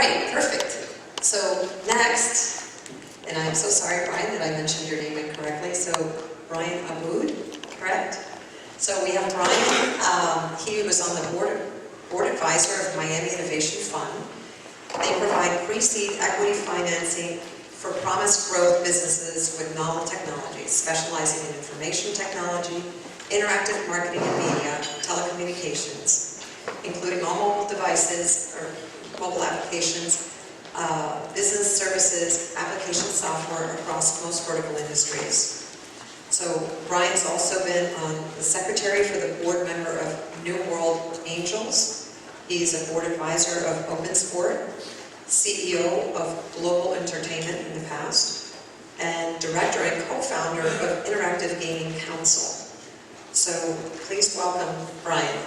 right, perfect. So next, and I'm so sorry, Bryan, that I mentioned your name incorrectly. So Bryan Abboud, correct? So we have Bryan. He was on the board advisor of Miami Innovation Fund. They provide pre-seed equity financing for promised growth businesses with novel technologies, specializing in information technology, interactive marketing and media, telecommunications, including all mobile devices or mobile applications, business services, application software across most vertical industries. So Bryan's also been the secretary for the board member of New World Angels. He's a board advisor of Open Sport, CEO of Global Entertainment in the past, and director and co-founder of Interactive Gaming Council. So please welcome Bryan.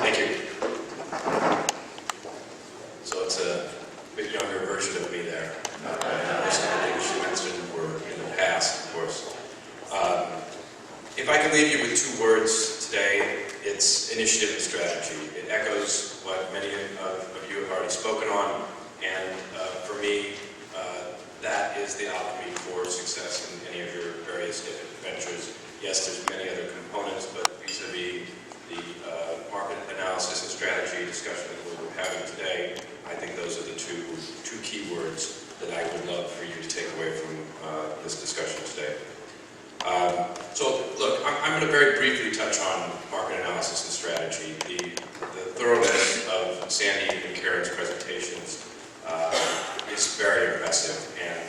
Thank you. So it's a bit younger version of me there. Most of the things she mentioned were in the past, of course. If I can leave you with two words today, it's initiative and strategy. It echoes what many of you have already spoken on, and for me, that is the alchemy for success in any of your various ventures. Yes, there's many other components, but vis-a-vis the market analysis and strategy discussion that we're having today, I think those are the two key words that I would love for you to take away from this discussion today. So look, I'm going to very briefly touch on market analysis and strategy. The thoroughness of Sandy and Karen's presentations is very impressive, and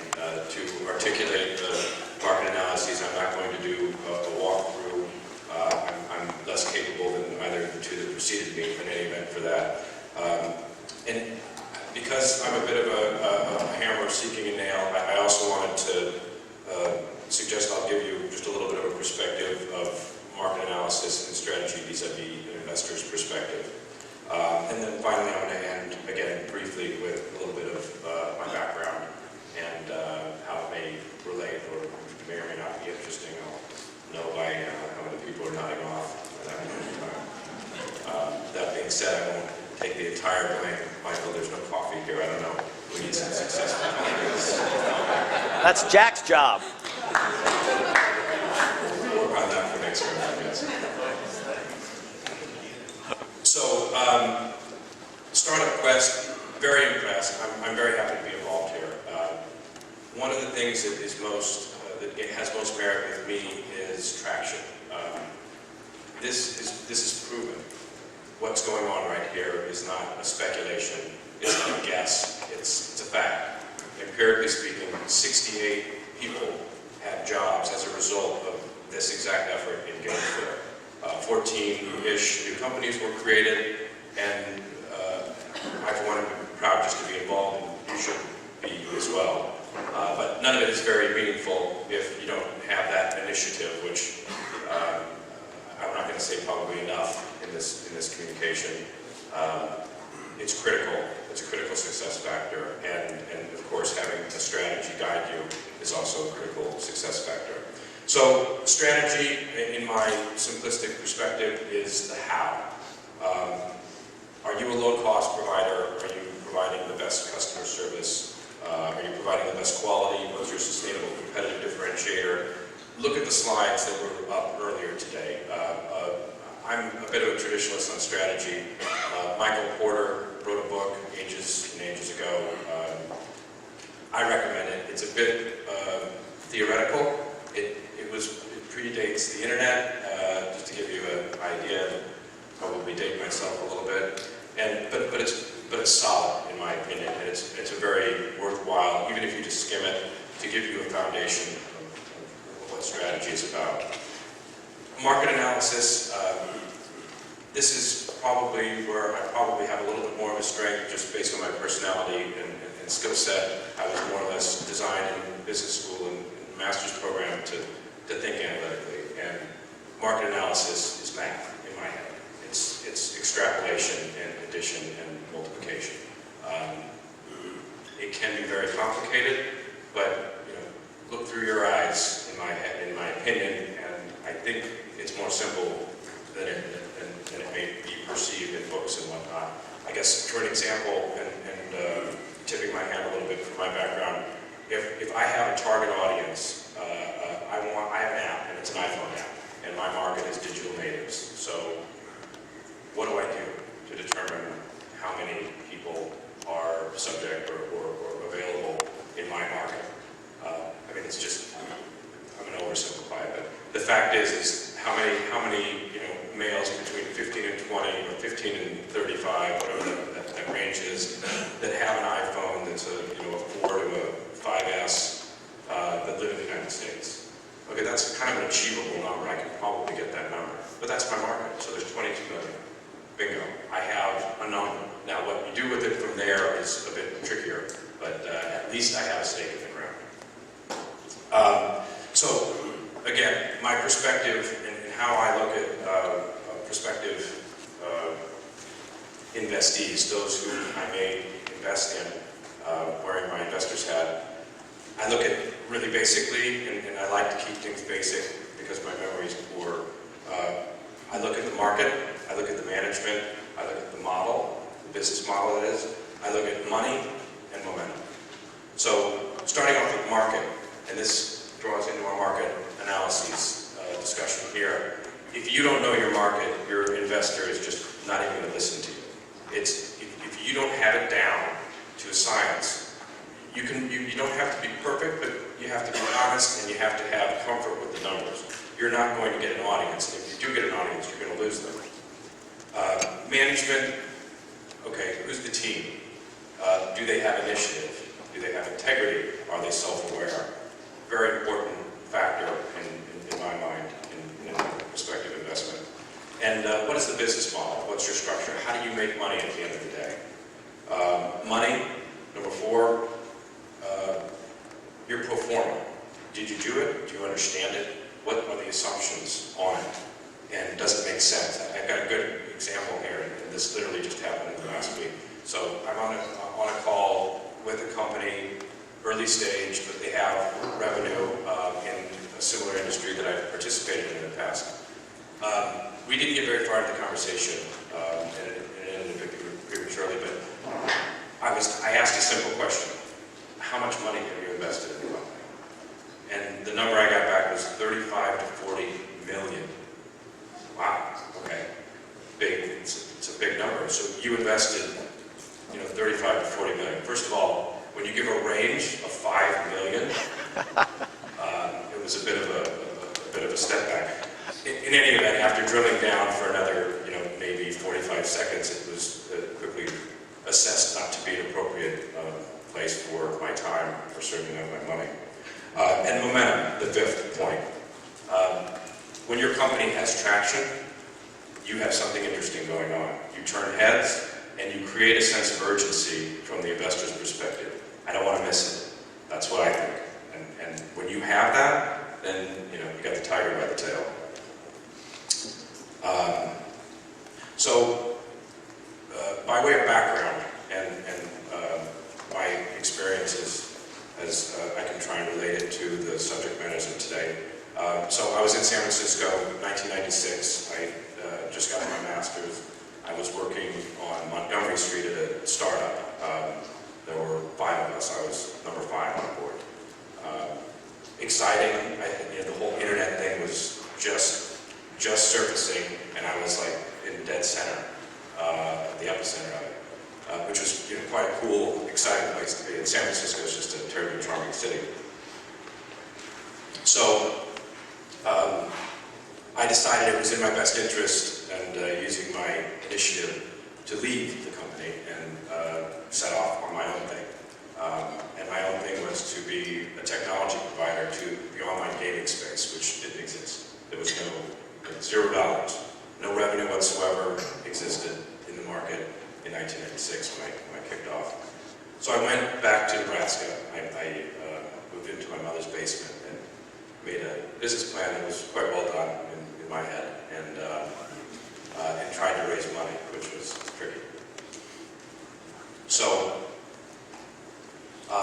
to articulate the market analyses, I'm not going to do a walkthrough. I'm less capable than either of the two that preceded me in any event for that. And because I'm a bit of a hammer seeking a nail, I also wanted to suggest I'll give you just a little bit of a perspective of market analysis and strategy vis-a-vis an investor's perspective. And then finally I'm going to end, again, briefly with a little bit of my background and how it may relate or may or may not be interesting. I'll know by how many people are nodding off. That being said, I won't take the entire blame. Michael, there's no coffee here. I don't know. We need some successful companies. That's Jack's job. We'll work on that for next year, I guess. So, Startup Quest, very impressed. I'm very happy to be involved here. One of the things that is that has most merit with me is traction. This is proven. What's going on right here is not a speculation. It's not a guess. It's a fact. Empirically speaking, 68 people had jobs as a result of this exact effort in GameFair. 14-ish new companies were created, and I, for one, am proud just to be involved, and you should be as well. But none of it is very meaningful if you don't have that initiative, which I'm not going to say probably enough in this communication. It's critical. It's a critical success factor, and of course having a strategy guide you is also a critical success factor. So strategy, in my simplistic perspective, is the how. Are you a low-cost provider? Are you providing the best customer service? Are you providing the best quality? What's your sustainable competitive differentiator? Look at the slides that were up earlier today. I'm a bit of a traditionalist on strategy. Michael Porter wrote a book ages and ages ago. I recommend it. It's a bit theoretical. It predates the internet. Just to give you an idea, probably date myself a little bit. But it's solid in my opinion, and it's a very worthwhile, even if you just skim it, to give you a foundation of what strategy is about. Market analysis. This is probably where I probably have a little bit more of a strength, just based on my personality and skill set. I was more or less designed in business school and master's program to think analytically, and market analysis is math in my head. It's extrapolation and addition and multiplication. It can be very complicated, but look through your eyes I guess for an example, and tipping my hand a little bit from my background, if I have a target audience, I have an app, and it's an iPhone app, and my market is digital natives. So what do I do to determine how many people are subject or available in my market? I mean, it's just, I'm going to oversimplify it, but the fact is how many males between 15 and 20 or 15 and 35, whatever that range is, that have an iPhone that's a 4 to a 5S that live in the United States. Okay, that's kind of an achievable number. I can probably get that number, but that's my market. So there's 22 million. Bingo. I have a number. Now, what you do with it from there is a bit trickier, but at least I have a stake in the ground. So, again, my perspective and how I look at prospective investees, those who I may invest in, wearing my investor's hat, I look at really basically, and I like to keep things basic because my memory is poor. I look at the market, I look at the management, I look at the model, the business model that is, I look at money and momentum. So, starting off with market, and this draws into our market analyses discussion here. If you don't know your market, your investor is just not even going to listen to you. If you don't have it down to a science, you don't have to be perfect, but you have to be honest and you have to have comfort with the numbers. You're not going to get an audience, and if you do get an audience, you're going to lose them. Management, okay, who's the team? Do they have initiative? Do they have integrity? Are they self-aware? Very important factor in my mind in prospective investment. And what is the business model? What's your structure? How do you make money at the end of the day? Money, number 4, your pro forma. Did you do it? Do you understand it? What are the assumptions on it? And does it make sense? I've got a good example here, and this literally just happened in the last week. So I'm on a call with a company, early stage, but they have revenue in a similar industry that I've participated in the past. We didn't get very far into the conversation, and it ended a bit prematurely, but I asked a simple question. How much money have you invested in the company? And the number I got back was 35 to 40 million. Wow, okay. Big, it's a big number. So you invested, 35 to 40 million. First of all, when you give a range of 5 million, it was a bit of a step back. In any event, after drilling down for another, maybe 45 seconds, it was quickly assessed not to be an appropriate place for my time, for serving out my money. And momentum, the 5th point. When your company has traction, you have something interesting going on. You turn heads, and you create a sense of urgency from the investor's perspective. I don't want to miss it. That's what I think. And when you have that, then you got the tiger by the tail. By way of background and my experiences, as I can try and relate it to the subject matters of today. So I was in San Francisco, 1996. I just got my master's. I was working on Montgomery Street at a startup. There were 5 of us. I was number 5 on board. Exciting. The whole internet thing was just surfacing, and I was like in dead center, the epicenter of it, which was quite a cool, exciting place to be. And San Francisco is just a terribly charming city. So I decided it was in my best interest and using my initiative to leave the company and set off on my own thing. And my own thing was to be a technology provider to the online gaming space, which didn't exist. There was $0, no revenue whatsoever existed in the market in 1996 when I kicked off. So I went back to Nebraska. I moved into my mother's basement and made a business plan that was quite well done in my head, and tried to raise money, which was tricky. So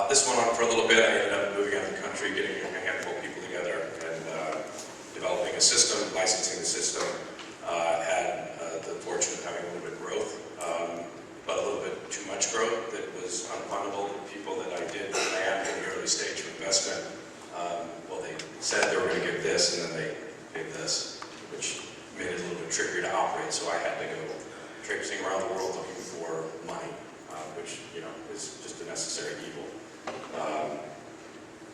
this went on for a little bit. I ended up moving out of the country, getting a handful of people together, and developing a system, licensing the system. Had the fortune of having a little bit of growth, but a said they were going to give this, and then they gave this, which made it a little bit trickier to operate. So I had to go traipsing around the world looking for money, which is just a necessary evil.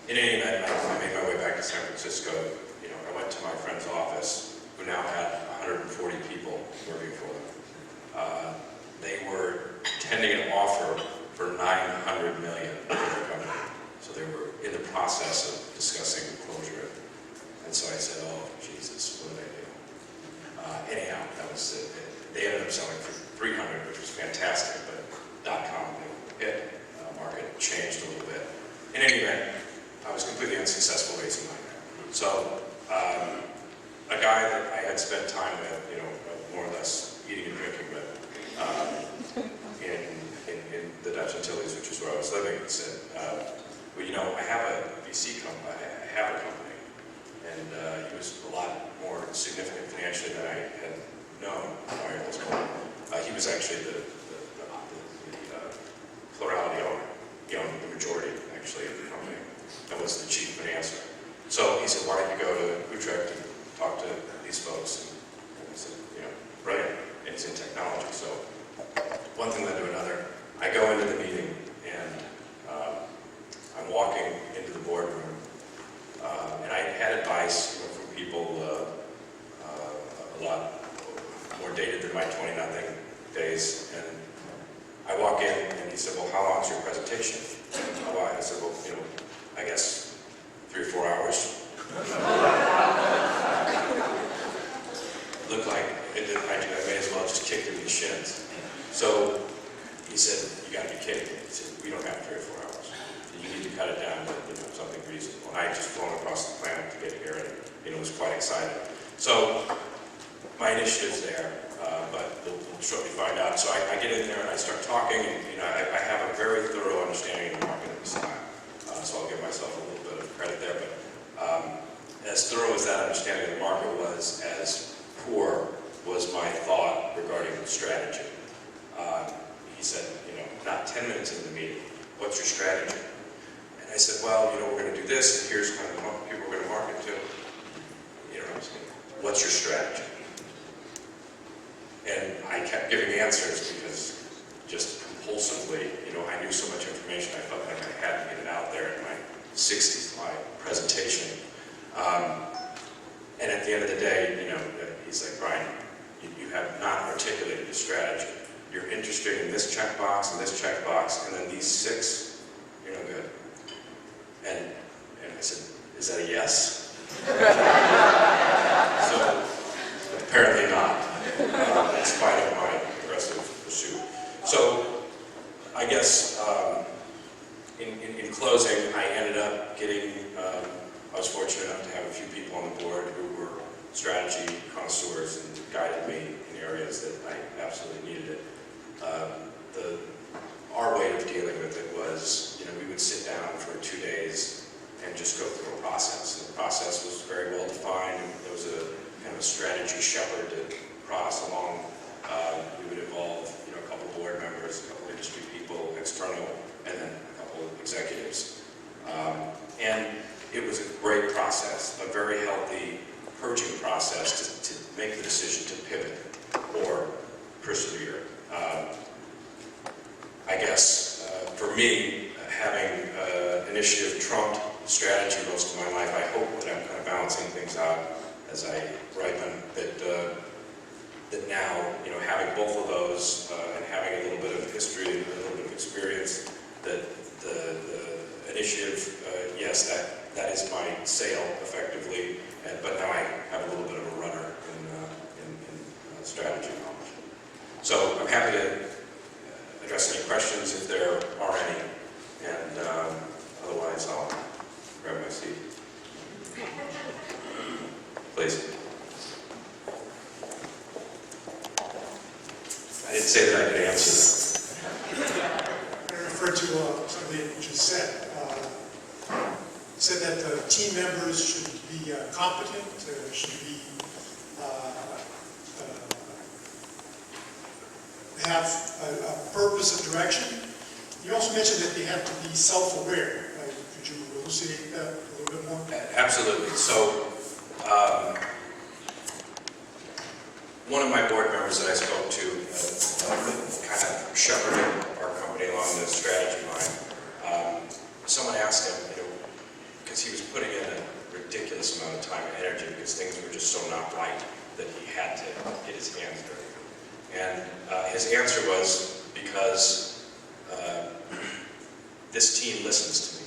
In any event, I made my way back to San Francisco. I went to my friend's office, who now had 140 people working for them. They were tending an offer for $900 million for their company. So they were in the process of discussing closure. And so I said, oh, Jesus, what did I do? Anyhow, that was it. They ended up selling for $300, which was fantastic, but .com hit, market changed a little bit. In any event, I was completely unsuccessful raising money. So a guy that I had spent time with, more or less eating and drinking with, in the Dutch Antilles, which is where I was living, said, well, I have a VC company, I have a company, and he was a lot more significant financially than I had known prior to this point. He was actually the plurality owner. He owned the majority, actually, of the company, and was the chief financer. So he said, why don't you go to Utrecht and talk to these folks? And I said, brilliant, and he's in technology. So one thing led to another. I go into the meeting, and I'm walking into the boardroom, and I had advice from people a lot more dated than my 20-nothing days. And I walk in, and he said, well, how long is your presentation? I said, well, I guess 3 or 4 hours. Looked like I may as well just kick him in the shins. So he said, you got to be kidding me. He said, we don't have 3 or 4 hours. You need to cut it down to something reasonable. And I had just flown across the planet to get here, and was quite excited. So my initiative's there, but we'll shortly find out. So I get in there and I start talking, and I have a very thorough understanding of the market at this time. So I'll give myself a little bit of credit there. But as thorough as that understanding of the market was, as poor was my thought regarding strategy. He said, not 10 minutes into the meeting, what's your strategy? And I said, well, we're going to do this, and here's kind of the people we're going to market to. I'm saying, what's your strategy? And I kept giving answers because just compulsively, I knew so much information, I felt like I had to get it out there in my 60s, my presentation. And at the end of the day, he's like, Bryan, you have not articulated a strategy. You're interested in this checkbox and this checkbox, and then these 6, you're no good. And I said, is that a yes? So, apparently not, in spite of my aggressive pursuit. So, I guess, in closing, I ended up getting, I was fortunate enough to have a few people on the board who were strategy connoisseurs and guided me in areas that I absolutely needed it. Our way of dealing with it was, we would sit down for 2 days and just go through a process. And the process was very well defined. There was a kind of a strategy shepherd to cross along. We would involve, a couple board members, a couple industry people, external, and then a couple of executives. And it was a great process, a very healthy purging process to make the decision to pivot or persevere. I guess for me, having initiative trumped strategy most of my life, I hope that I'm kind of balancing things out as I ripen. That now, having both of those and having a little bit of history and a little bit of experience, that the initiative, yes, that is my sail effectively, but now I have a little bit of a rudder in strategy knowledge. So I'm happy to address any questions if there are any, and otherwise I'll grab my seat. Please. I didn't say that I could answer that. I refer to something you just said. Said that the team members should be competent, should be have a purpose and direction. You also mentioned that they have to be self-aware. Could you elucidate that a little bit more? Absolutely. So, one of my board members that I spoke to kind of shepherded our company along the strategy line. Someone asked him, because he was putting in a ridiculous amount of time and energy because things were just so not right that he had to get his hands dirty. And his answer was, because this team listens to me,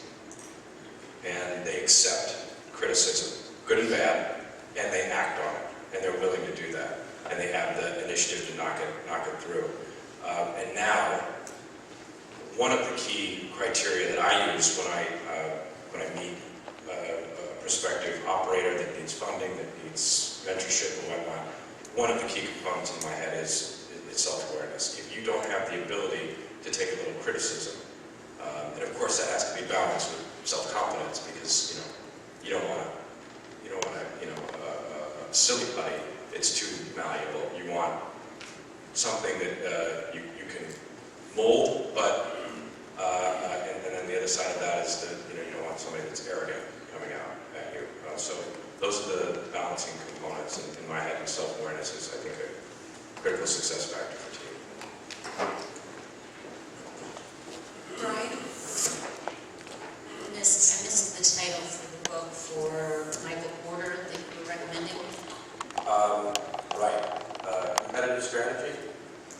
and they accept criticism, good and bad, and they act on it, and they're willing to do that, and they have the initiative to knock it through. And now, one of the key criteria that I use when I meet a prospective operator that needs funding, that needs mentorship and whatnot, one of the key components in my head is self-awareness. If you don't have the ability to take a little criticism, and of course that has to be balanced with self-confidence, because you don't want a silly putty. It's too malleable. You want something that you can mold, but and then the other side of that is that you don't want somebody that's arrogant coming out at you. So those are the balancing components in my head, and self-awareness is, I think, a critical success factor for team. Bryan, I missed the title for the book for Michael Porter that you were recommending. Right. Competitive strategy.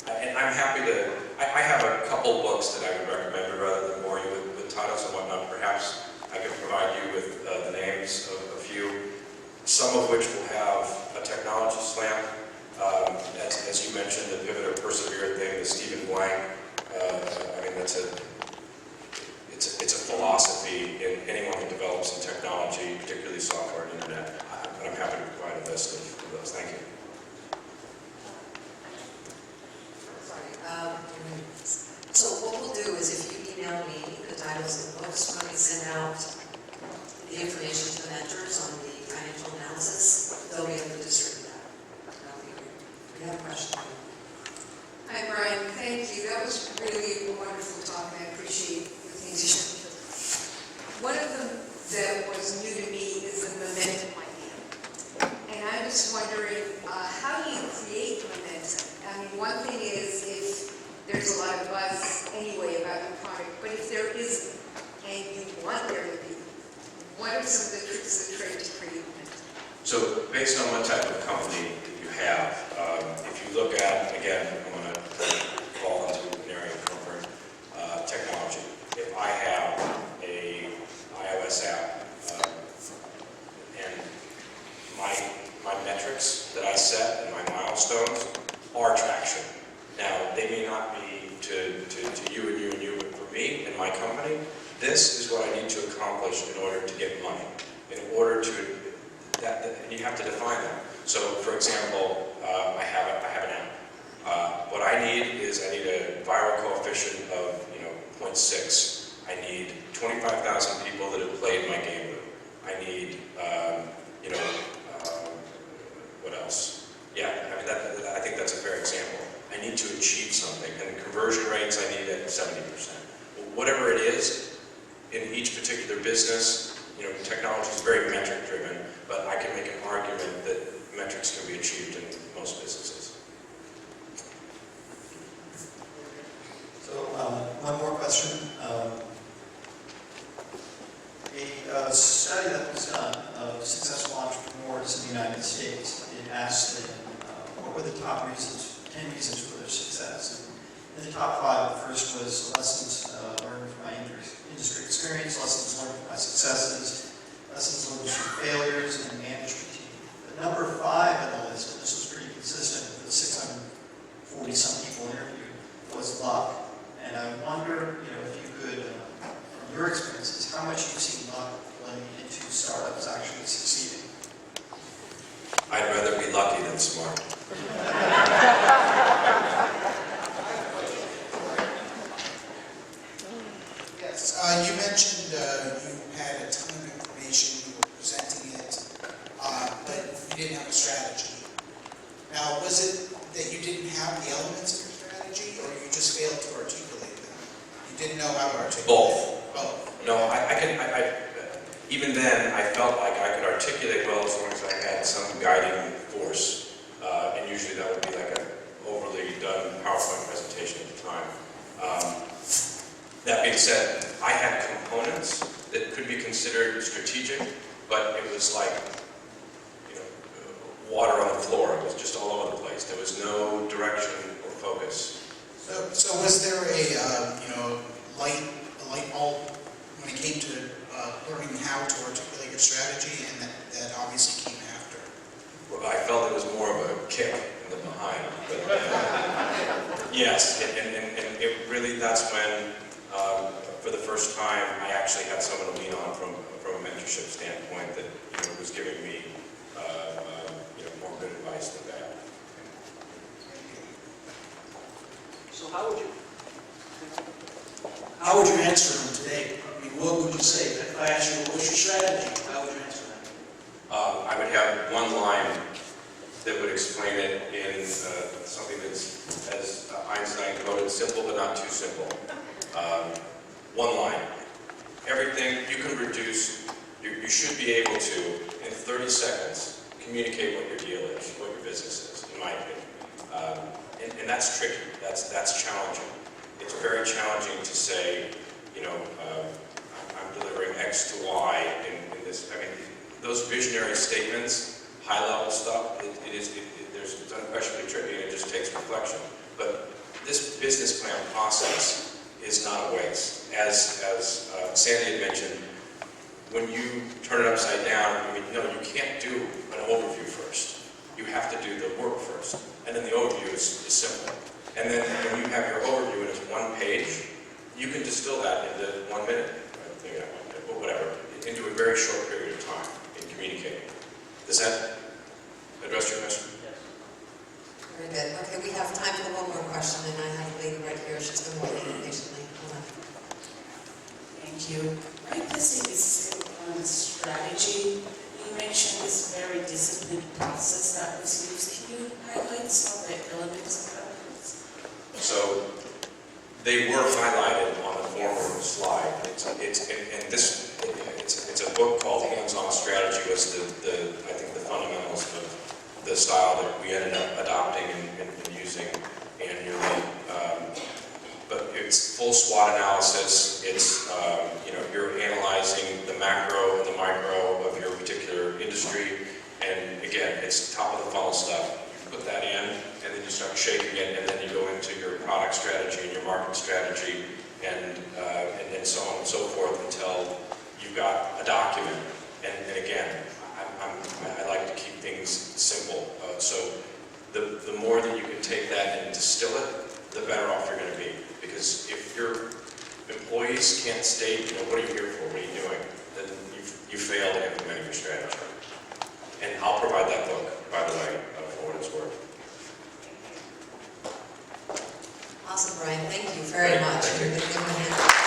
And I'm happy to, I have a couple books that I would recommend, but rather than bore you with titles and whatnot, perhaps I can provide you with the names of a few, some of which will have a technology slant. As you mentioned, the Pivot or Persevere thing, the Stephen Blank, it's a philosophy in anyone who develops in technology, particularly software and internet. I'm happy to provide a list of those. Thank you. So what we'll do is, if you email me the titles of the books, when we send out the information to the mentors on the financial analysis, they'll be able to distribute that. That'll be great. We have a question. Hi, Bryan. Thank you. That was really a wonderful talk. I appreciate the things you said. One of them that was new to me is the momentum idea. And I was wondering, how do you create momentum? I mean, one thing is if there's a lot of buzz anyway about the product, but if there isn't, and you want there to be, what are some of the tricks of the trade to create momentum? So based on what type of company that you have, if you look at, again, I'm going to fall into an area of comfort, technology. If I have a iOS app, and my metrics that I set and my milestones are traction. Now, they may not be to you and you and you, but for me and my company, this is what I need to accomplish in order to get money. In order to, and you have to define that. So, for example, I have an app. What I need is I need a viral coefficient of 0.6. I need 25,000 people that have played my game loop. I need what else? Yeah, I think that's a fair example. I need to achieve something, and conversion rates I need at 70%. Whatever it is, in each particular business, technology is very metric driven, but I can make an argument that metrics can be achieved in most businesses. So one more question. A study that was done of successful entrepreneurs in the United States, it asked them what were the top reasons, 10 reasons for their success. And in the top 5, the first was lessons learned from my industry experience, lessons learned from my successes, lessons learned from failures, and management team. The number 5 on the list, and this was pretty consistent with the 640 some people interviewed, was luck. And I wonder, if you could, from your experiences, how much you've seen luck playing into startups actually succeeding? I'd rather be lucky than smart. Yes, you mentioned you had a ton of information, you were presenting it, but you didn't have a strategy. Now, was it that you didn't have the elements of your strategy, or you just failed to articulate them? You didn't know how to articulate Both. them? Both. No, even then, I felt like I could articulate well as long as I had some guiding force. And usually that would be like an overly done PowerPoint presentation at the time. That being said, I had components that could be considered strategic, but it was like, water on the floor. It was just all over the place. There was no direction or focus. So was there a light bulb when it came to learning how to articulate your strategy, and that obviously came after? Well, I felt it was more of a kick in the behind. But, yes, and it really, that's when, for the first time, I actually had someone to lean on from a mentorship standpoint that was giving me more good advice than bad. So how would you answer them today? I mean, what would you say? If I asked you, what's your strategy? How would you answer that? I would have one line that would explain it in something that's, as Einstein quoted, simple but not too simple. One line. Everything you can reduce, you should be able to, in 30 seconds, communicate what your deal is, what your business is, in my opinion. And that's tricky. That's challenging. It's very challenging to say, I'm delivering X to Y in this. I mean, those visionary statements, high-level stuff, it's unquestionably tricky, and it just takes reflection. But this business plan process is not a waste. As Sandy had mentioned, when you turn it upside down, no, you can't do an overview first. You have to do the work first. And then the overview is simple. And then when you have your overview and it's one page, you can distill that into 1 minute, or whatever, into a very short period of time in communicating. Does that address your question? Yes. Very good. Okay, we have time for one more question, and I have a lady right here. She's been waiting patiently. Hold on. Thank you. My question is on strategy. You mentioned this very disciplined process that was used. Can you highlight some of the elements of that? So they were highlighted on the former slide. It's a book called Hands-On Strategy. Was I think the fundamentals of the style that we ended up adopting and using annually. But it's full SWOT analysis. It's you're analyzing the macro and the micro of your particular industry. And again, it's top of the funnel stuff. You put that in, and then you start shaking it, and then you go into your product strategy and your market strategy, and so on and so forth until you've got a document. And again, I like to keep things simple. So the more that you can take that and distill it, the better off you're going to be. Because if your employees can't state, what are you here for, what are you doing, then you failed at implementing your strategy. And I'll provide that book, by the way, for what it's worth. Awesome, Bryan. Thank you very much. Thank you. Give him a hand.